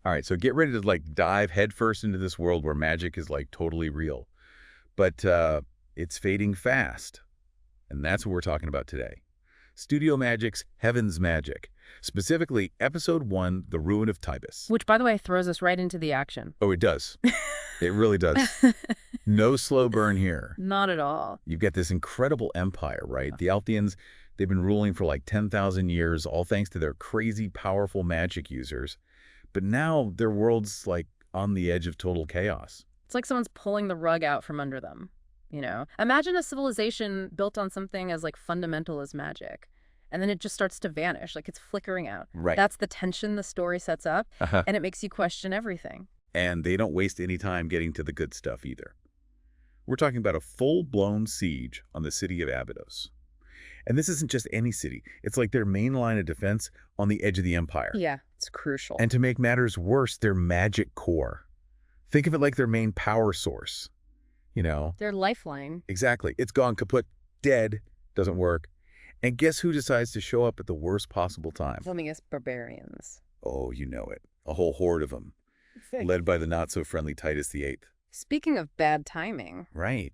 All right, so get ready to like dive headfirst into this world where magic is like totally real. But it's fading fast. And that's what we're talking about today. Studio Magic's Heaven's Magic. Specifically, Episode 1, The Ruin of Tybis. Which, by the way, throws us right into the action. Oh, it does. It really does. No slow burn here. Not at all. You've got this incredible empire, right? The Altheans, they've been ruling for like 10,000 years, all thanks to their crazy, powerful magic users. But now their world's like on the edge of total chaos. It's like someone's pulling the rug out from under them, you know? Imagine a civilization built on something as like fundamental as magic. And then it just starts to vanish, like it's flickering out. Right. That's the tension the story sets up, and it makes you question everything. And they don't waste any time getting to the good stuff either. We're talking about a full-blown siege on the city of Abydos. And this isn't just any city. It's like their main line of defense on the edge of the empire. Yeah, it's crucial. And to make matters worse, their magic core. Think of it like their main power source. You know? Their lifeline. Exactly. It's gone kaput, dead, doesn't work. And guess who decides to show up at the worst possible time? Something as barbarians. Oh, you know it. A whole horde of them. Led by the not-so-friendly Titus VIII. Speaking of bad timing. Right.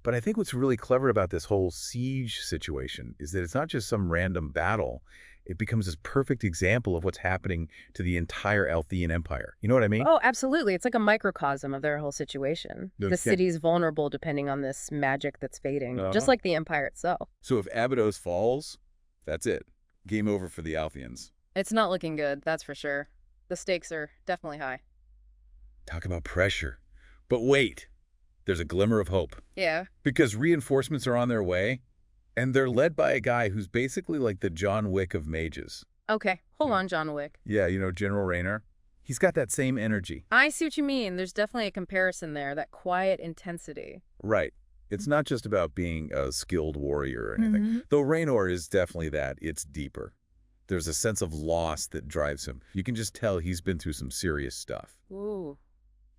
But I think what's really clever about this whole siege situation is that it's not just some random battle. It becomes this perfect example of what's happening to the entire Althean Empire. You know what I mean? Oh, absolutely. It's like a microcosm of their whole situation. Okay. The city's vulnerable depending on this magic that's fading, just like the empire itself. So if Abydos falls, that's it. Game over for the Altheans. It's not looking good, that's for sure. The stakes are definitely high. Talk about pressure. But wait, there's a glimmer of hope. Yeah. Because reinforcements are on their way, and they're led by a guy who's basically like the John Wick of mages. Okay, hold on, John Wick. Yeah, you know, General Raynor. He's got that same energy. I see what you mean. There's definitely a comparison there, that quiet intensity. Right. It's not just about being a skilled warrior or anything. Though Raynor is definitely that. It's deeper. There's a sense of loss that drives him. You can just tell he's been through some serious stuff. Ooh.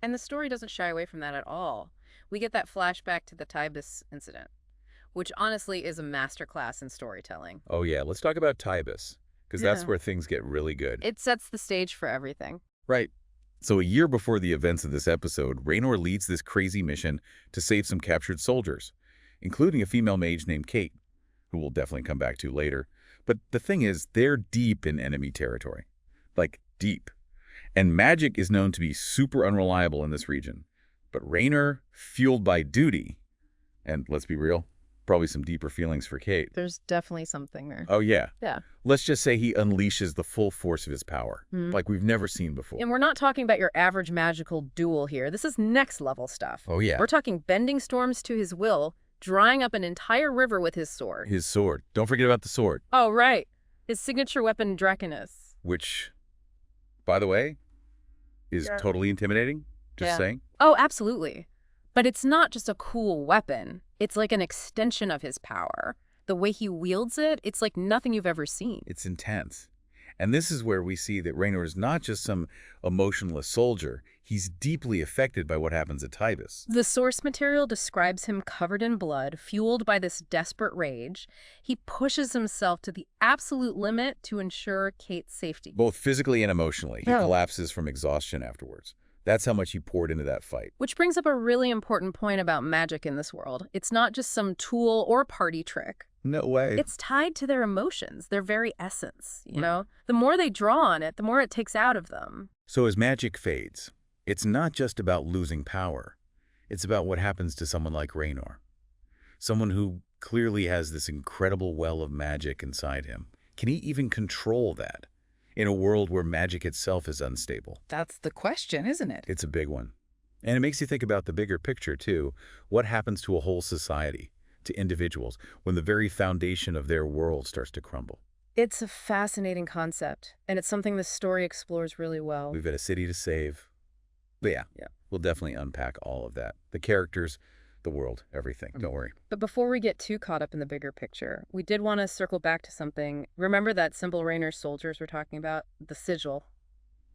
And the story doesn't shy away from that at all. We get that flashback to the Tybis incident, which honestly is a masterclass in storytelling. Oh yeah, let's talk about Tybis, because that's where things get really good. It sets the stage for everything. Right. So a year before the events of this episode, Raynor leads this crazy mission to save some captured soldiers, including a female mage named Kate, who we'll definitely come back to later. But the thing is, they're deep in enemy territory. Like, deep. And magic is known to be super unreliable in this region. But Raynor, fueled by duty, and let's be real, probably some deeper feelings for Kate. There's definitely something there. Oh, yeah. Yeah. Let's just say he unleashes the full force of his power, like we've never seen before. And we're not talking about your average magical duel here. This is next level stuff. Oh, yeah. We're talking bending storms to his will, drying up an entire river with his sword. His sword. Don't forget about the sword. Oh, right. His signature weapon, Drakonus. Which, by the way, is totally intimidating. Just saying. Oh, absolutely. But it's not just a cool weapon. It's like an extension of his power. The way he wields it, it's like nothing you've ever seen. It's intense. And this is where we see that Raynor is not just some emotionless soldier. He's deeply affected by what happens at Tybis. The source material describes him covered in blood, fueled by this desperate rage. He pushes himself to the absolute limit to ensure Kate's safety. Both physically and emotionally. He collapses from exhaustion afterwards. That's how much he poured into that fight. Which brings up a really important point about magic in this world. It's not just some tool or party trick. No way. It's tied to their emotions, their very essence, you know? The more they draw on it, the more it takes out of them. So as magic fades, it's not just about losing power. It's about what happens to someone like Raynor. Someone who clearly has this incredible well of magic inside him. Can he even control that in a world where magic itself is unstable? That's the question, isn't it? It's a big one. And it makes you think about the bigger picture, too. What happens to a whole society, to individuals, when the very foundation of their world starts to crumble? It's a fascinating concept, and it's something the story explores really well. We've got a city to save. But yeah, we'll definitely unpack all of that. The characters, the world, everything. Don't worry. But before we get too caught up in the bigger picture, we did want to circle back to something. Remember that symbol Raynor's soldiers were talking about? The sigil.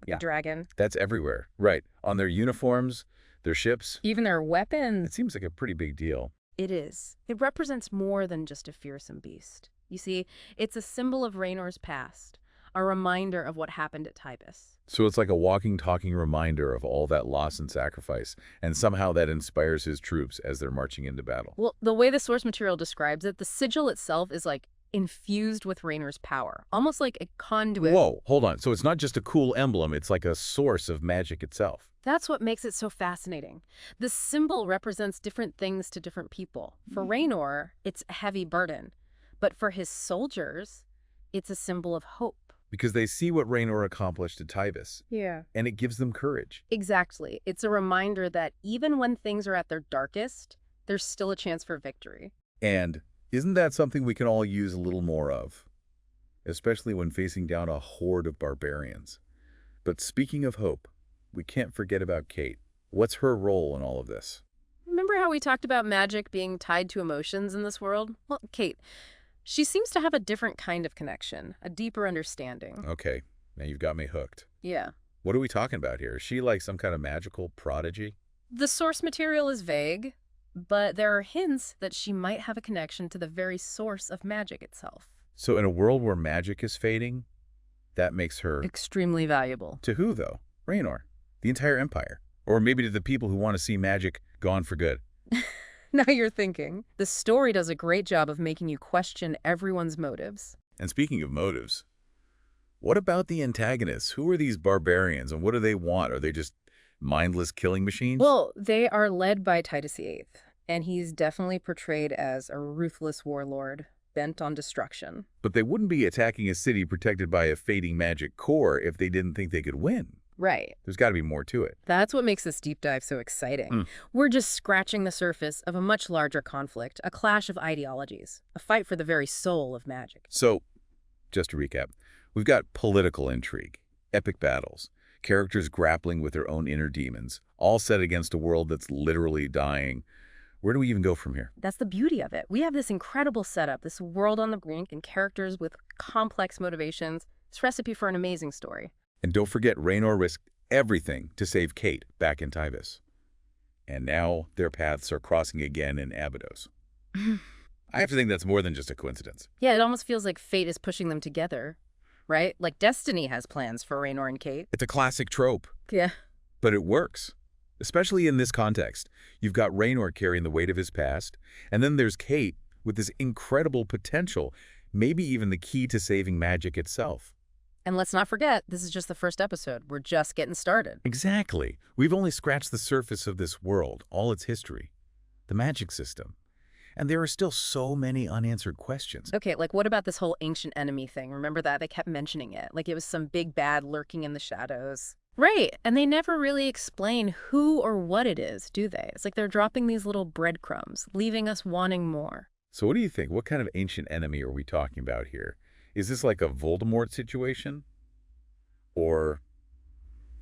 The dragon. That's everywhere. Right. On their uniforms, their ships. Even their weapons. It seems like a pretty big deal. It is. It represents more than just a fearsome beast. You see, it's a symbol of Raynor's past, a reminder of what happened at Tybis. So it's like a walking, talking reminder of all that loss and sacrifice, and somehow that inspires his troops as they're marching into battle. Well, the way the source material describes it, the sigil itself is like infused with Raynor's power, almost like a conduit. Whoa, hold on. So it's not just a cool emblem, it's like a source of magic itself. That's what makes it so fascinating. The symbol represents different things to different people. For Raynor, it's a heavy burden. But for his soldiers, it's a symbol of hope. Because they see what Raynor accomplished at Tybis. Yeah. And it gives them courage. Exactly. It's a reminder that even when things are at their darkest, there's still a chance for victory. And isn't that something we can all use a little more of? Especially when facing down a horde of barbarians. But speaking of hope, we can't forget about Kate. What's her role in all of this? Remember how we talked about magic being tied to emotions in this world? Well, Kate, she seems to have a different kind of connection, a deeper understanding. Okay, now you've got me hooked. Yeah. What are we talking about here? Is she like some kind of magical prodigy? The source material is vague, but there are hints that she might have a connection to the very source of magic itself. So in a world where magic is fading, that makes her... Extremely valuable. To who, though? Raynor? The entire empire? Or maybe to the people who want to see magic gone for good? Now you're thinking. The story does a great job of making you question everyone's motives. And speaking of motives, what about the antagonists? Who are these barbarians and what do they want? Are they just mindless killing machines? Well, they are led by Titus VIII, and he's definitely portrayed as a ruthless warlord bent on destruction. But they wouldn't be attacking a city protected by a fading magic core if they didn't think they could win. Right. There's got to be more to it. That's what makes this deep dive so exciting. We're just scratching the surface of a much larger conflict, a clash of ideologies, a fight for the very soul of magic. So, just to recap, we've got political intrigue, epic battles, characters grappling with their own inner demons, all set against a world that's literally dying. Where do we even go from here? That's the beauty of it. We have this incredible setup, this world on the brink, and characters with complex motivations. It's a recipe for an amazing story. And don't forget, Raynor risked everything to save Kate back in Tybis. And now their paths are crossing again in Abydos. I have to think that's more than just a coincidence. Yeah, it almost feels like fate is pushing them together, right? Like destiny has plans for Raynor and Kate. It's a classic trope. Yeah. But it works. Especially in this context. You've got Raynor carrying the weight of his past, and then there's Kate with this incredible potential, maybe even the key to saving magic itself. And let's not forget, this is just the first episode. We're just getting started. Exactly. We've only scratched the surface of this world, all its history, the magic system. And there are still so many unanswered questions. Okay, like what about this whole ancient enemy thing? Remember that? They kept mentioning it, like it was some big bad lurking in the shadows. Right, and they never really explain who or what it is, do they? It's like they're dropping these little breadcrumbs, leaving us wanting more. So what do you think? What kind of ancient enemy are we talking about here? Is this like a Voldemort situation? Or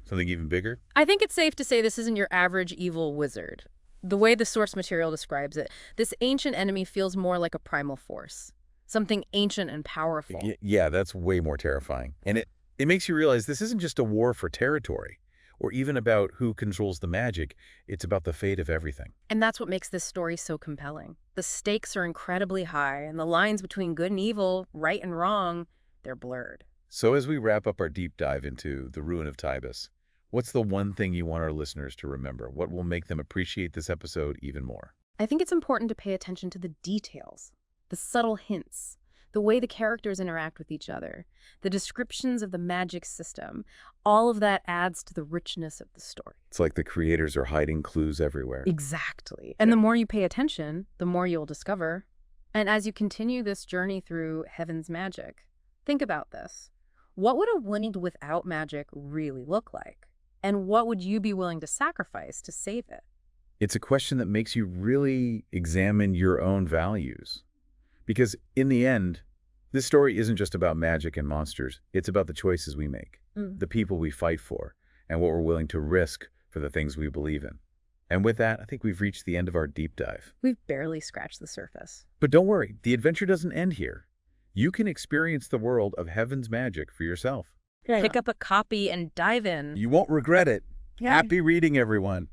something even bigger? I think it's safe to say this isn't your average evil wizard. The way the source material describes it, this ancient enemy feels more like a primal force. Something ancient and powerful. Yeah, that's way more terrifying. And it makes you realize this isn't just a war for territory, or even about who controls the magic. It's about the fate of everything. And that's what makes this story so compelling. The stakes are incredibly high, and the lines between good and evil, right and wrong, they're blurred. So as we wrap up our deep dive into the Ruin of Tybis, what's the one thing you want our listeners to remember? What will make them appreciate this episode even more? I think it's important to pay attention to the details, the subtle hints, the way the characters interact with each other, the descriptions of the magic system. All of that adds to the richness of the story. It's like the creators are hiding clues everywhere. Exactly. And the more you pay attention, the more you'll discover. And as you continue this journey through heaven's magic, think about this. What would a world without magic really look like? And what would you be willing to sacrifice to save it? It's a question that makes you really examine your own values. Because in the end, this story isn't just about magic and monsters. It's about the choices we make, the people we fight for, and what we're willing to risk for the things we believe in. And with that, I think we've reached the end of our deep dive. We've barely scratched the surface. But don't worry, the adventure doesn't end here. You can experience the world of heaven's magic for yourself. Pick up a copy and dive in. You won't regret it. Yeah. Happy reading, everyone.